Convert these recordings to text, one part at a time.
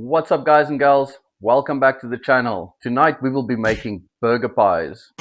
What's up, guys and gals? Welcome back to the channel. Tonight we will be making burger pies.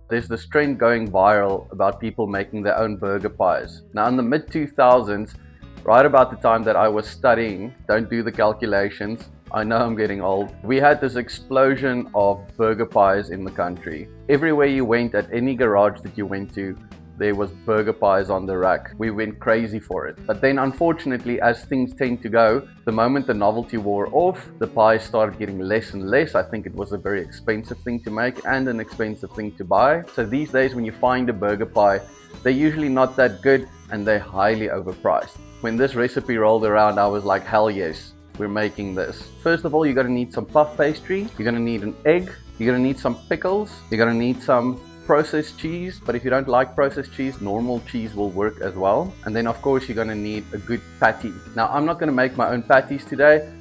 There's this trend going viral about people making their own burger pies. Now in the mid 2000s, right about the time that I was studying, don't do the calculations, I know I'm getting old, we had this explosion of burger pies in the country. Everywhere you went, at any garage that you went to, there was burger pies on the rack. We went crazy for it. But then unfortunately, as things tend to go, the moment the novelty wore off, the pies started getting less and less. I think it was a very expensive thing to make and an expensive thing to buy. So these days when you find a burger pie, they're usually not that good and they're highly overpriced. When this recipe rolled around, I was like, hell yes, we're making this. First of all, you're gonna need some puff pastry, you're gonna need an egg, you're gonna need some pickles, you're gonna need some processed cheese, but if you don't like processed cheese, normal cheese will work as well. And then of course you're going to need a good patty. Now I'm not going to make my own patties today,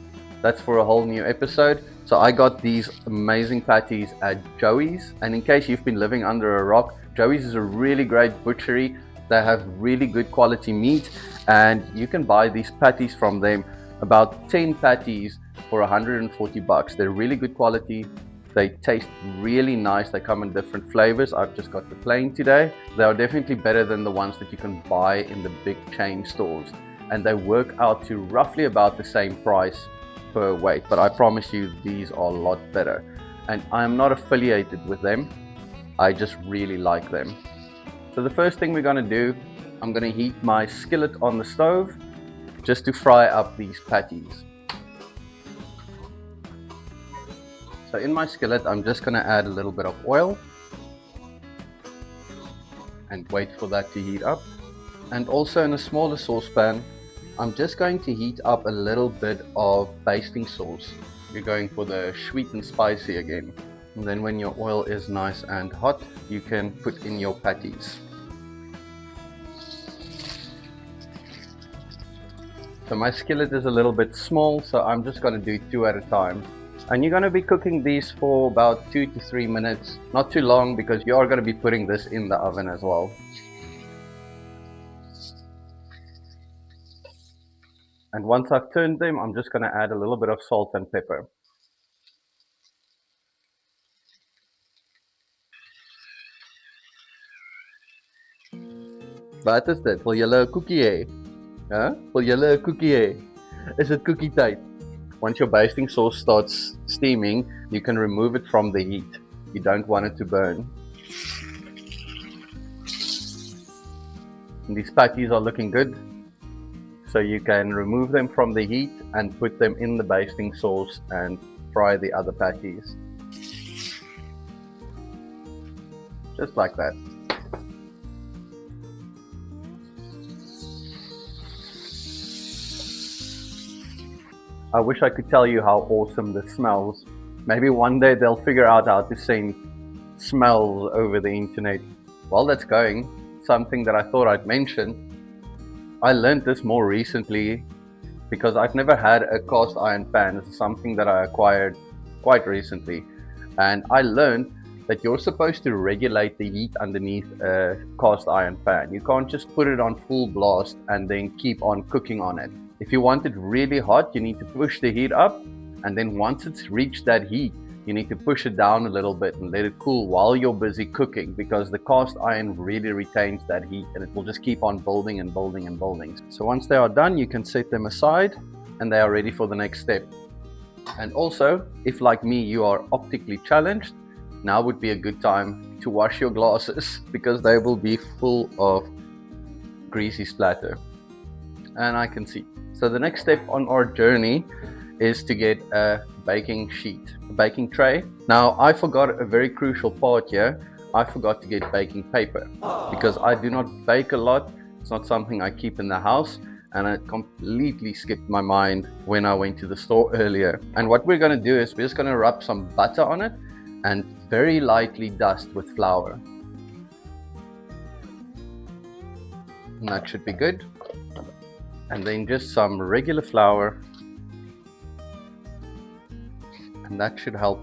that's for a whole new episode. So I got these amazing patties at Joey's, and in case you've been living under a rock, Joey's is a really great butchery. They have really good quality meat and you can buy these patties from them, about 10 patties for 140 bucks. They're really good quality. They taste really nice. They come in different flavors. I've just got the plain today. They are definitely better than the ones that you can buy in the big chain stores. And they work out to roughly about the same price per weight. But I promise you, these are a lot better. And I'm not affiliated with them. I just really like them. So the first thing we're gonna do, I'm gonna heat my skillet on the stove just to fry up these patties. So in my skillet, I'm just going to add a little bit of oil and wait for that to heat up. And also in a smaller saucepan, I'm just going to heat up a little bit of basting sauce. You're going for the sweet and spicy again. And then when your oil is nice and hot, you can put in your patties. So my skillet is a little bit small, so I'm just going to do 2 at a time. And you're going to be cooking these for about 2 to 3 minutes, not too long, because you are going to be putting this in the oven as well. And once I've turned them, I'm just going to add a little bit of salt and pepper. Wat is dit? Wil julle 'n koekie hê? Huh? Wil julle 'n koekie hê? Is dit cookie tyd? Once your basting sauce starts steaming, you can remove it from the heat. You don't want it to burn. And these patties are looking good, so you can remove them from the heat and put them in the basting sauce and fry the other patties. Just like that. I wish I could tell you how awesome this smells. Maybe one day they'll figure out how to send smells over the internet. While that's going, something that I thought I'd mention, I learned this more recently because I've never had a cast iron pan. This is something that I acquired quite recently. And I learned that you're supposed to regulate the heat underneath a cast iron pan. You can't just put it on full blast and then keep on cooking on it. If you want it really hot, you need to push the heat up, and then once it's reached that heat, you need to push it down a little bit and let it cool while you're busy cooking, because the cast iron really retains that heat and it will just keep on building and building and building. So once they are done, you can set them aside and they are ready for the next step. And also, if like me, you are optically challenged, now would be a good time to wash your glasses because they will be full of greasy splatter. And I can see. So the next step on our journey is to get a baking sheet, a baking tray. Now I forgot a very crucial part here. I forgot to get baking paper because I do not bake a lot. It's not something I keep in the house, and it completely skipped my mind when I went to the store earlier. And what we're going to do is we're just going to rub some butter on it and very lightly dust with flour. And that should be good. And then just some regular flour, and that should help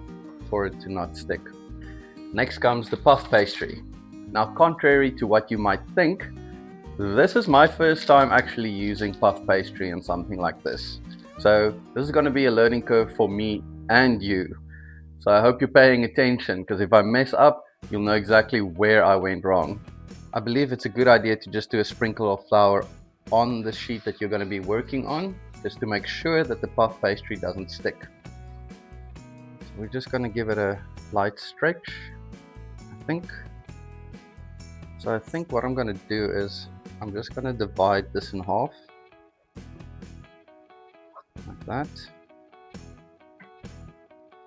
for it to not stick. Next comes the puff pastry. Now, contrary to what you might think, This is my first time actually using puff pastry in something like this. So this is going to be a learning curve for me and you. So I hope you're paying attention, because if I mess up, you'll know exactly where I went wrong. I believe it's a good idea to just do a sprinkle of flour on the sheet that you're going to be working on, just to make sure that the puff pastry doesn't stick. So we're just going to give it a light stretch, I think. So I think what I'm going to do is I'm just going to divide this in half, like that.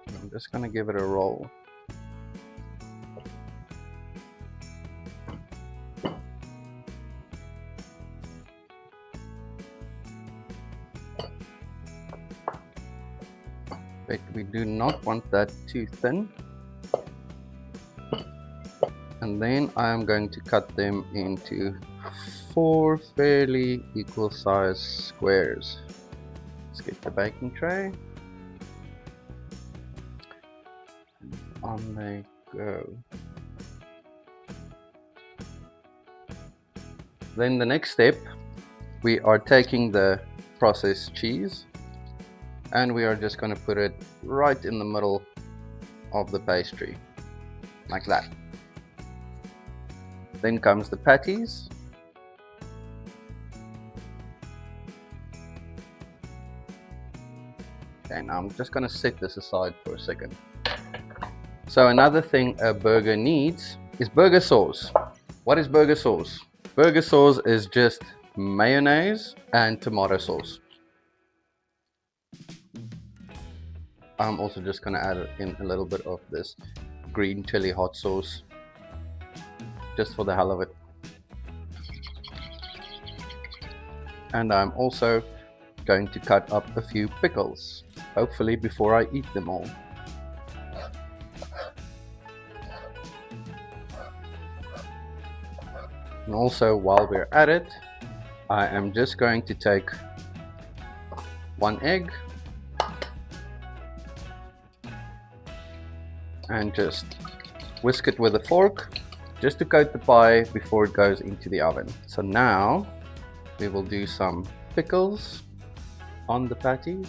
I'm just going to give it a roll. But we do not want that too thin. And then I am going to cut them into 4 fairly equal size squares. Let's get the baking tray. On they go. Then the next step, we are taking the processed cheese and we are just going to put it right in the middle of the pastry, like that. Then comes the patties. Okay, now I'm just going to set this aside for a second. So another thing a burger needs is burger sauce. What is burger sauce? Burger sauce is just mayonnaise and tomato sauce. I'm also just going to add in a little bit of this green chili hot sauce, just for the hell of it. And I'm also going to cut up a few pickles, hopefully before I eat them all. And also, while we're at it, I am just going to take 1 egg and just whisk it with a fork, just to coat the pie before it goes into the oven. So now we will do some pickles on the patties.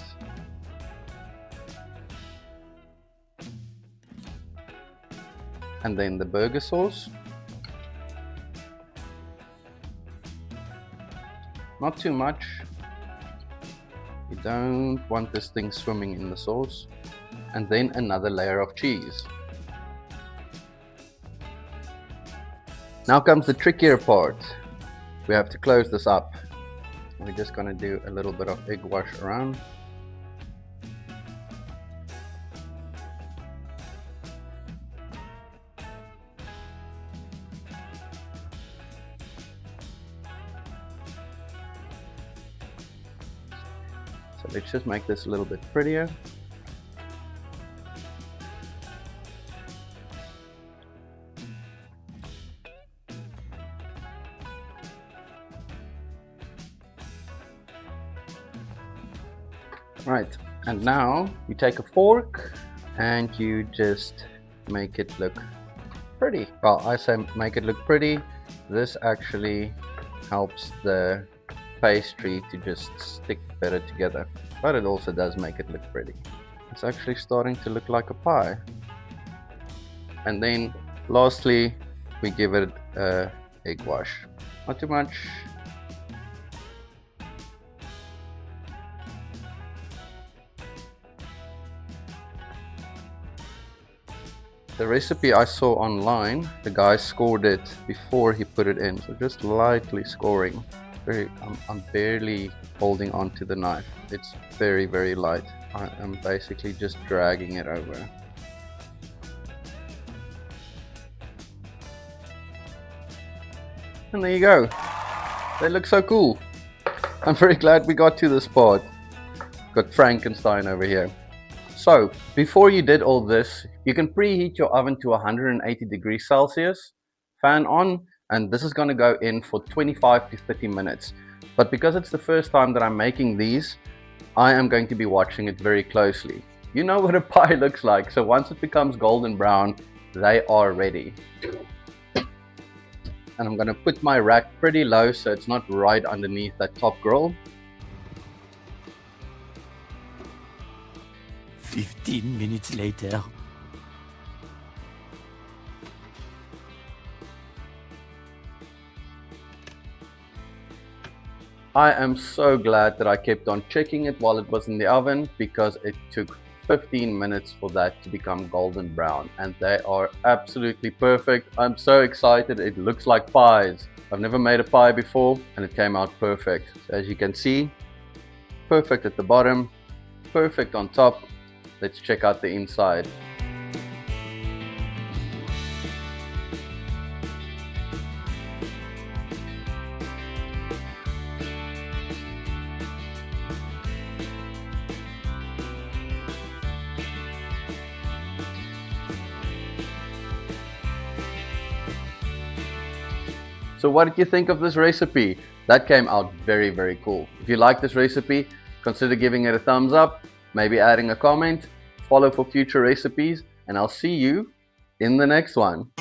And then the burger sauce. Not too much. You don't want this thing swimming in the sauce. And then another layer of cheese. Now comes the trickier part. We have to close this up. We're just going to do a little bit of egwash around. So let's just make this a little bit prettier. Right, and now you take a fork and you just make it look pretty. Well, I say make it look pretty. This actually helps the pastry to just stick better together, but it also does make it look pretty. It's actually starting to look like a pie. And then lastly, we give it a egg wash. Not too much. The recipe I saw online, the guy scored it before he put it in, so just lightly scoring. I'm barely holding on to the knife. It's very, very light. I am basically just dragging it over. And there you go. They look so cool. I'm very glad we got to this part. Got Frankenstein over here. So, before you did all this, you can preheat your oven to 180 degrees Celsius, fan on, and this is going to go in for 25 to 30 minutes. But because it's the first time that I'm making these, I am going to be watching it very closely. You know what a pie looks like, so once it becomes golden brown, they are ready. and I'm going to put my rack pretty low so it's not right underneath that top grill. 15 minutes later. I am so glad that I kept on checking it while it was in the oven, because it took 15 minutes for that to become golden brown, and they are absolutely perfect. I'm so excited. It looks like pies. I've never made a pie before and it came out perfect. So as you can see, perfect at the bottom, perfect on top. Let's check out the inside. So what did you think of this recipe? That came out very, very cool. If you like this recipe, consider giving it a thumbs up, maybe adding a comment, follow for future recipes, and I'll see you in the next one.